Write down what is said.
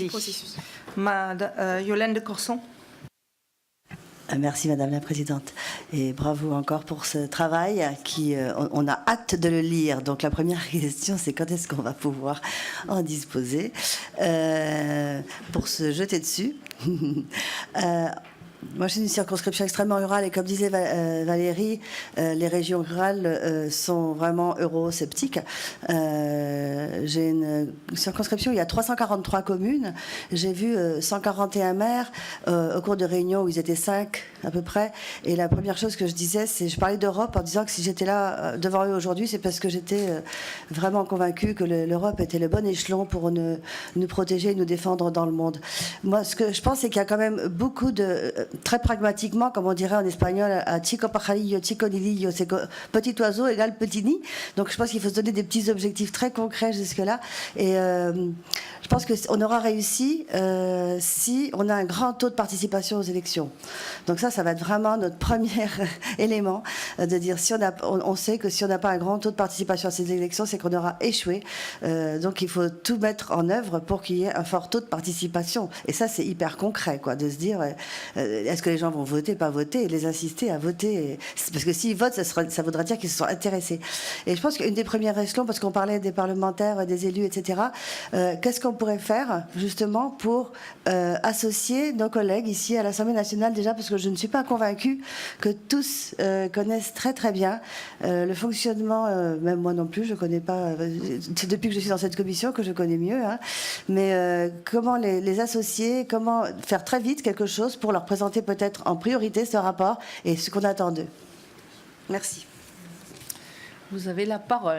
Merci. Yolande Corson. Merci Madame la Présidente et bravo encore pour ce travail qui on a hâte de le lire. Donc la première question c'est quand est-ce qu'on va pouvoir en disposer pour se jeter dessus. Moi, j'ai une circonscription extrêmement rurale et comme disait Valérie, les régions rurales sont vraiment eurosceptiques. J'ai une circonscription où il y a 343 communes. J'ai vu 141 maires au cours de réunions où ils étaient 5 à peu près. Et la première chose que je disais, c'est je parlais d'Europe en disant que si j'étais là devant eux aujourd'hui, c'est parce que j'étais vraiment convaincue que l'Europe était le bon échelon pour nous protéger et nous défendre dans le monde. Moi, ce que je pense, c'est qu'il y a quand même beaucoup de... Très pragmatiquement, comme on dirait en espagnol, chico pajarillo, chico nidillo, c'est petit oiseau égale petit nid. Donc je pense qu'il faut se donner des petits objectifs très concrets jusque-là. Et je pense qu'on aura réussi si on a un grand taux de participation aux élections. Donc ça va être vraiment notre premier élément de dire si on sait que si on n'a pas un grand taux de participation à ces élections, c'est qu'on aura échoué. Donc il faut tout mettre en œuvre pour qu'il y ait un fort taux de participation. Et ça, c'est hyper concret, quoi, de se dire est-ce que les gens vont voter, pas voter, et les insister à voter. Parce que s'ils votent, ça voudra dire qu'ils se sont intéressés. Et je pense qu'une des premières échelons, parce qu'on parlait des parlementaires, des élus, etc., qu'est-ce qu'on pourrait faire, justement, pour associer nos collègues ici à l'Assemblée nationale, déjà, parce que je ne suis pas convaincue que tous connaissent très très bien le fonctionnement, même moi non plus, je ne connais pas, c'est depuis que je suis dans cette commission que je connais mieux, hein, mais comment les associer, comment faire très vite quelque chose pour leur présenter peut-être en priorité ce rapport et ce qu'on attend d'eux. Merci. Vous avez la parole.